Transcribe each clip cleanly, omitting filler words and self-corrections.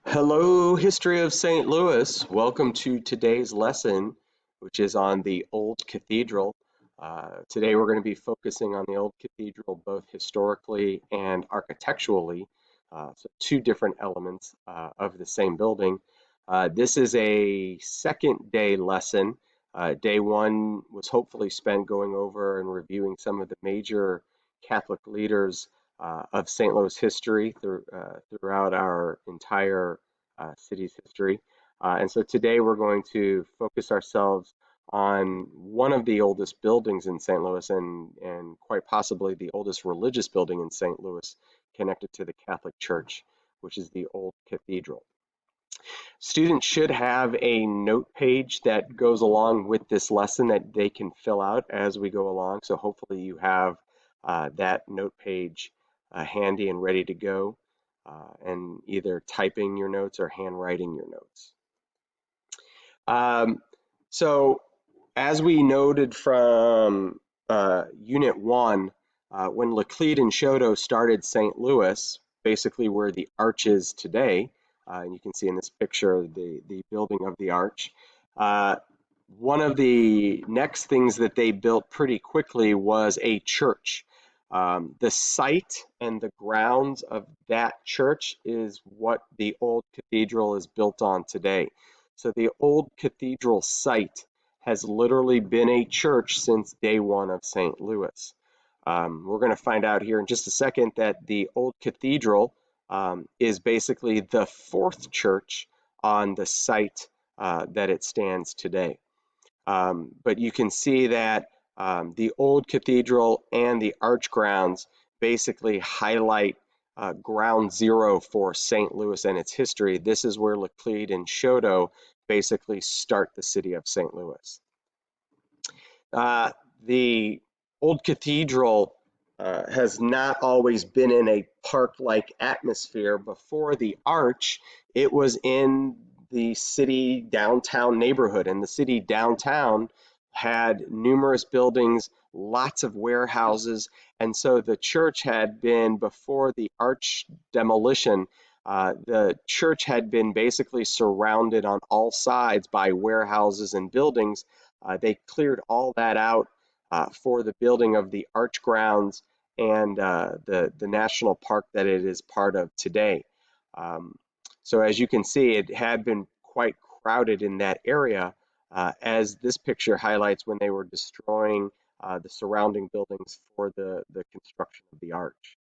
Hello, History of St. Louis. Welcome to today's lesson, which is on the Old Cathedral. Today we're going to be focusing on the Old Cathedral both historically and architecturally, so two different elements of the same building. This is a second day lesson. Day one was hopefully spent going over and reviewing some of the major Catholic leaders of St. Louis history throughout our entire city's history. And so today we're going to focus ourselves on one of the oldest buildings in St. Louis and quite possibly the oldest religious building in St. Louis connected to the Catholic Church, which is the Old Cathedral. Students should have a note page that goes along with this lesson that they can fill out as we go along. So hopefully you have that note page handy and ready to go, and either typing your notes or handwriting your notes. Um, so as we noted from Unit 1, when Laclede and Choteau started St. Louis, basically where the arch is today, and you can see in this picture the building of the arch. One of the next things that they built pretty quickly was a church. The site and the grounds of that church is what the old cathedral is built on today. So the old cathedral site has literally been a church since day one of St. Louis. We're going to find out here in just a second that the old cathedral is basically the fourth church on the site that it stands today. But you can see that the old cathedral and the arch grounds basically highlight ground zero for St. Louis and its history. This is where Laclede and Choteau basically start the city of St. Louis. The old cathedral has not always been in a park-like atmosphere. Before the arch, it was in the city downtown neighborhood, and the city downtown had numerous buildings, lots of warehouses, and so the church had been, before the arch demolition, the church had been basically surrounded on all sides by warehouses and buildings. They cleared all that out for the building of the arch grounds and the national park that it is part of today. Um, so as you can see, it had been quite crowded in that area, as this picture highlights when they were destroying the surrounding buildings for the construction of the arch.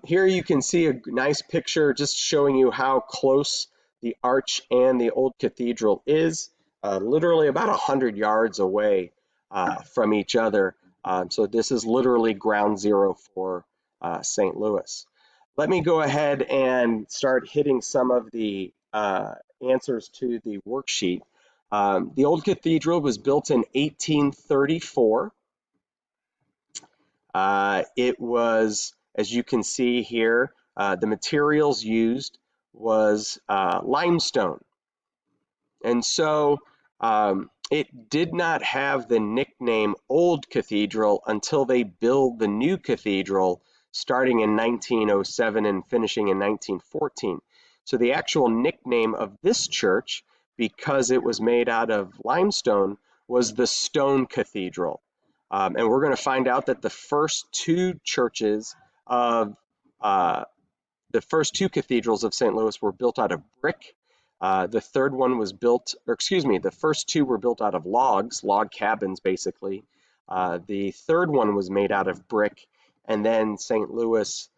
Here you can see a nice picture just showing you how close the arch and the old cathedral is, literally about 100 yards away from each other. So this is literally ground zero for St. Louis. Let me go ahead and start hitting some of the answers to the worksheet. The old cathedral was built in 1834. It was, as you can see here, the materials used was limestone. And so it did not have the nickname Old Cathedral until they built the new cathedral starting in 1907 and finishing in 1914. So the actual nickname of this church, because it was made out of limestone, was the Stone Cathedral. And we're going to find out that the first two churches of the first two cathedrals of St. Louis were built out of brick. The third one was built, or excuse me, the first two were built out of logs, log cabins basically. The third one was made out of brick, and then St. Louis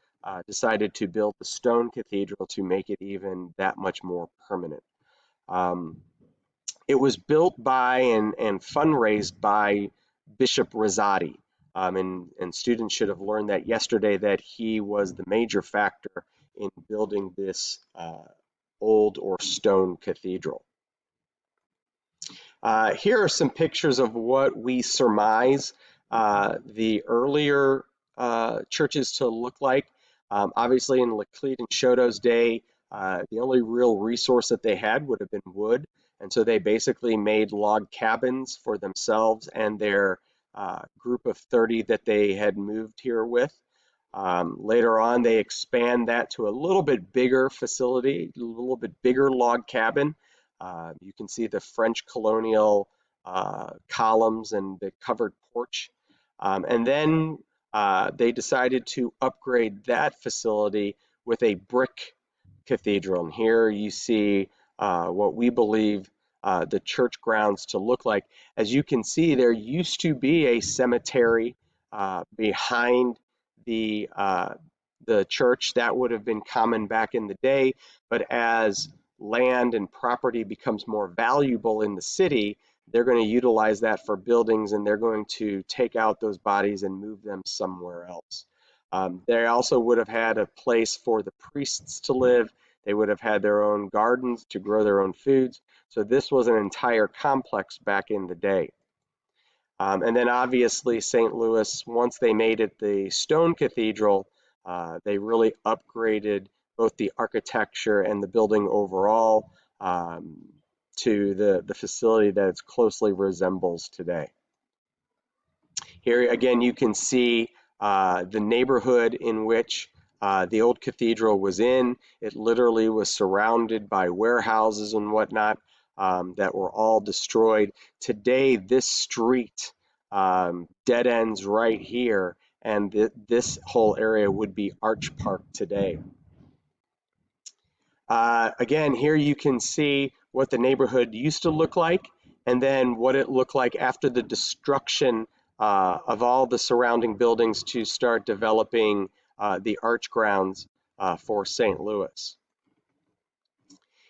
decided to build the stone cathedral to make it even that much more permanent. It was built by and fundraised by Bishop Rosati. And students should have learned that yesterday, that he was the major factor in building this old or stone cathedral. Here are some pictures of what we surmise the earlier churches to look like. Obviously, in Laclede and Choteau's day, the only real resource that they had would have been wood, and so they basically made log cabins for themselves and their group of 30 that they had moved here with. Later on, they expand that to a little bit bigger facility, a little bit bigger log cabin. You can see the French colonial columns and the covered porch. And then they decided to upgrade that facility with a brick cathedral. And here you see what we believe the church grounds to look like. As you can see, there used to be a cemetery behind the church. That would have been common back in the day, but as land and property becomes more valuable in the city, they're going to utilize that for buildings, and they're going to take out those bodies and move them somewhere else. They also would have had a place for the priests to live. They would have had their own gardens to grow their own foods. So this was an entire complex back in the day. And then obviously St. Louis, once they made it the stone cathedral, they really upgraded both the architecture and the building overall to the facility that it closely resembles today. Here again, you can see the neighborhood in which the old cathedral was in. It literally was surrounded by warehouses and whatnot that were all destroyed. Today, this street dead ends right here, and this whole area would be Arch Park today. Again, here you can see what the neighborhood used to look like, and then what it looked like after the destruction of all the surrounding buildings to start developing the arch grounds for St. Louis.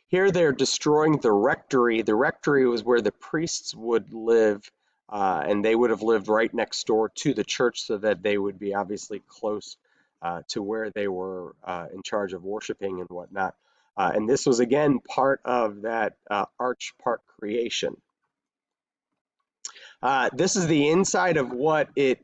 Here they're destroying the rectory. The rectory was where the priests would live, and they would have lived right next door to the church so that they would be obviously close to where they were in charge of worshiping and whatnot. And this was again part of that Arch Park creation. This is the inside of what it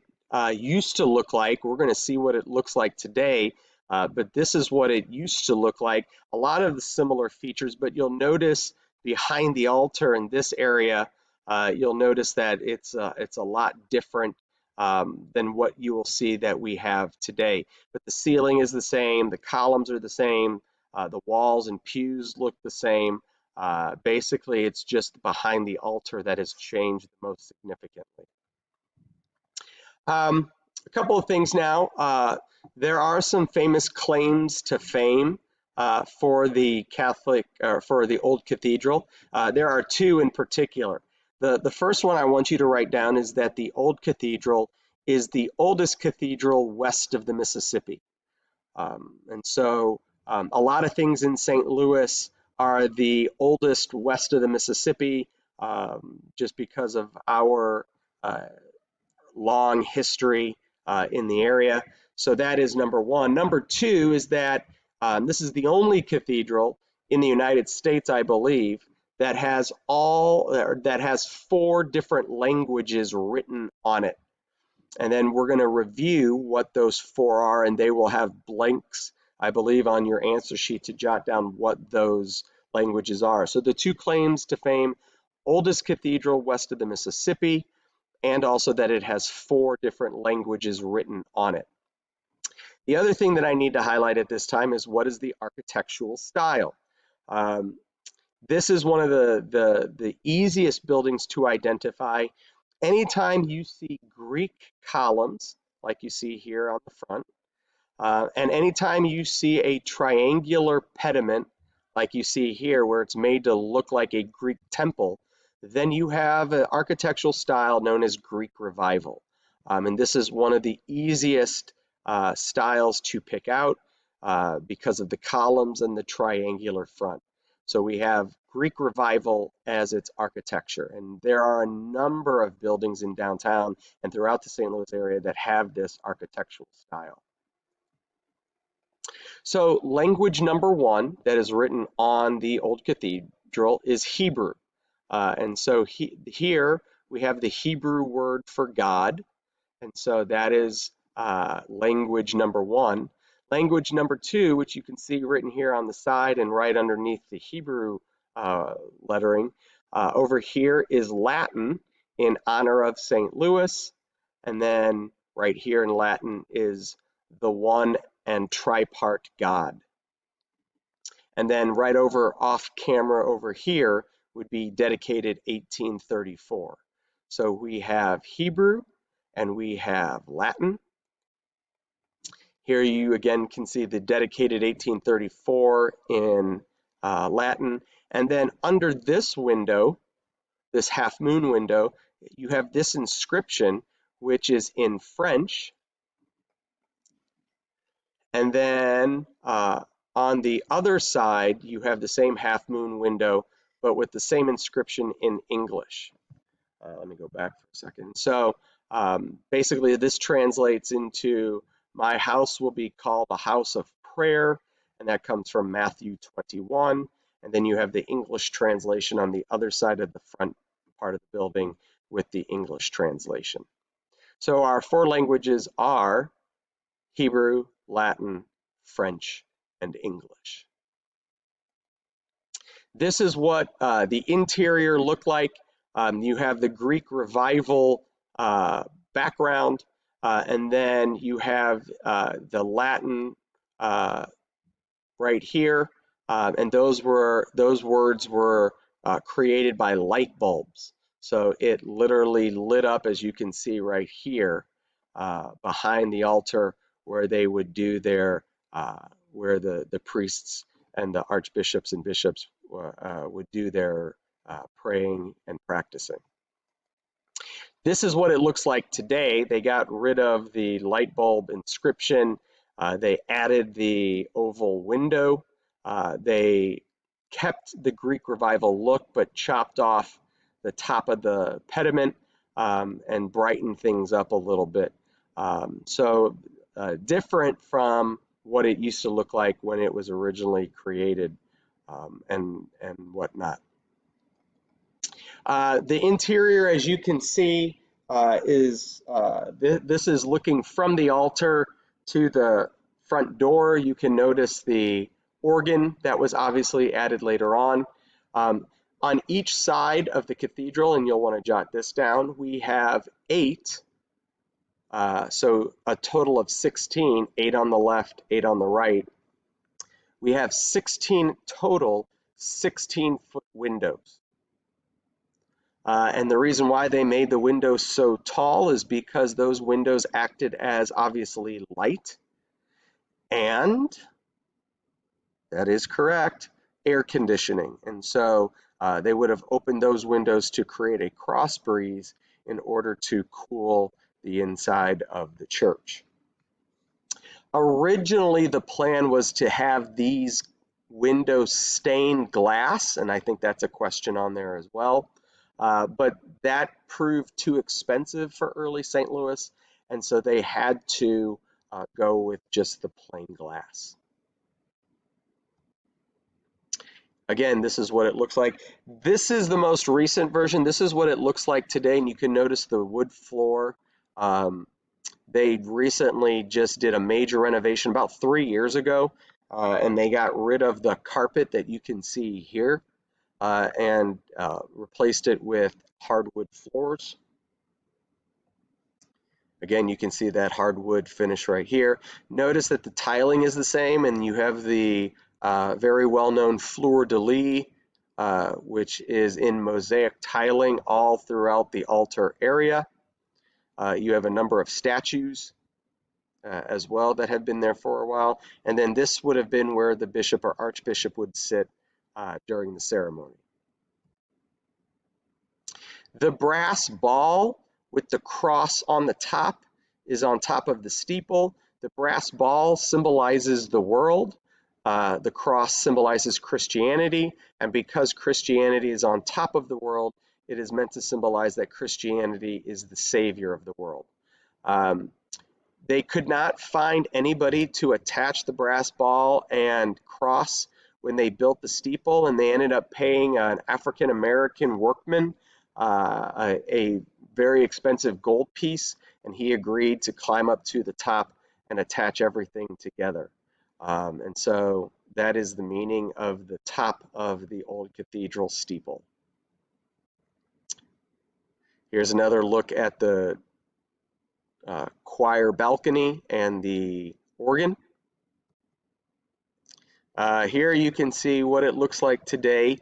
used to look like. We're going to see what it looks like today, but this is what it used to look like. A lot of the similar features, but you'll notice behind the altar in this area, you'll notice that it's a lot different than what you will see that we have today. But the ceiling is the same, the columns are the same, the walls and pews look the same. Basically, it's just behind the altar that has changed the most significantly. A couple of things now. There are some famous claims to fame for the Catholic, or for the old cathedral. There are two in particular. The first one I want you to write down is that the old cathedral is the oldest cathedral west of the Mississippi. And so a lot of things in St. Louis are the oldest west of the Mississippi, just because of our long history in the area. So that is number one. Number two is that this is the only cathedral in the United States, I believe, that has four different languages written on it. And then we're going to review what those four are, and they will have blanks, I believe, on your answer sheet to jot down what those languages are. So the two claims to fame: oldest cathedral west of the Mississippi, and also that it has four different languages written on it. The other thing that I need to highlight at this time is what is the architectural style. This is one of the easiest buildings to identify. Anytime you see Greek columns, like you see here on the front, and anytime you see a triangular pediment, like you see here, where it's made to look like a Greek temple, then you have an architectural style known as Greek Revival. And this is one of the easiest styles to pick out because of the columns and the triangular front. So we have Greek Revival as its architecture, and there are a number of buildings in downtown and throughout the St. Louis area that have this architectural style. So language number one that is written on the old cathedral is Hebrew. And so here we have the Hebrew word for God, and so that is language number one. Language number two, which you can see written here on the side and right underneath the Hebrew lettering, over here is Latin in honor of St. Louis, and then right here in Latin is the one and tripart God. And then right over off camera over here would be dedicated 1834. So we have Hebrew and we have Latin. Here you again can see the dedicated 1834 in Latin. And then under this window, this half moon window, you have this inscription, which is in French. And then on the other side, you have the same half moon window, but with the same inscription in English. Let me go back for a second. So basically, this translates into my house will be called a house of prayer, and that comes from Matthew 21. And then you have the English translation on the other side of the front part of the building with the English translation. So our four languages are Hebrew, Latin, French, and English. This is what the interior looked like. You have the Greek revival background, and then you have the Latin right here, and those words were created by light bulbs. So it literally lit up, as you can see right here, behind the altar where they would do their where the priests and the archbishops and bishops would do their praying and practicing. This is what it looks like today. They got rid of the light bulb inscription. They added the oval window. They kept the Greek revival look, but chopped off the top of the pediment and brightened things up a little bit. So different from what it used to look like when it was originally created and whatnot. The interior, as you can see, this is looking from the altar to the front door. You can notice the organ that was obviously added later on. On each side of the cathedral, and you'll want to jot this down, we have 8. So a total of 16, 8 on the left, 8 on the right. We have 16 total 16-foot windows. And the reason why they made the windows so tall is because those windows acted as obviously light and, that is correct, air conditioning. And so they would have opened those windows to create a cross breeze in order to cool the inside of the church. Originally, the plan was to have these windows stained glass, and I think that's a question on there as well. But that proved too expensive for early St. Louis, and so they had to go with just the plain glass. Again, this is what it looks like. This is the most recent version. This is what it looks like today, and you can notice the wood floor. They recently just did a major renovation about 3 years ago, and they got rid of the carpet that you can see here and replaced it with hardwood floors. Again, you can see that hardwood finish right here. Notice that the tiling is the same, and you have the very well-known fleur-de-lis, which is in mosaic tiling all throughout the altar area. You have a number of statues as well that have been there for a while. And then this would have been where the bishop or archbishop would sit during the ceremony. The brass ball with the cross on the top is on top of the steeple. The brass ball symbolizes the world. The cross symbolizes Christianity. And because Christianity is on top of the world, it is meant to symbolize that Christianity is the savior of the world. They could not find anybody to attach the brass ball and cross when they built the steeple, and they ended up paying an African-American workman a very expensive gold piece, and he agreed to climb up to the top and attach everything together. And so that is the meaning of the top of the old cathedral steeple. Here's another look at the choir balcony and the Oregon. Here you can see what it looks like today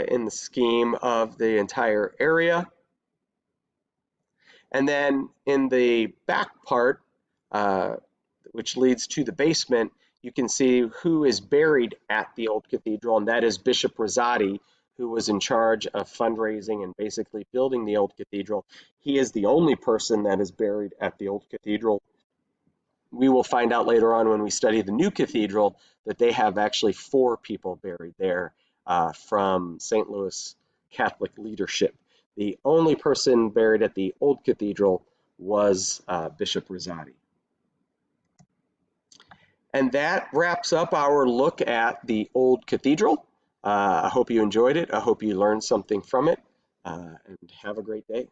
in the scheme of the entire area. And then in the back part, uh, which leads to the basement, you can see who is buried at the old cathedral, and that is Bishop Rosati, who was in charge of fundraising and basically building the old cathedral. He is the only person that is buried at the old cathedral. We will find out later on when we study the new cathedral that they have actually 4 people buried there from St. Louis Catholic leadership. The only person buried at the old cathedral was Bishop Rosati. And that wraps up our look at the old cathedral. I hope you enjoyed it. I hope you learned something from it. And have a great day.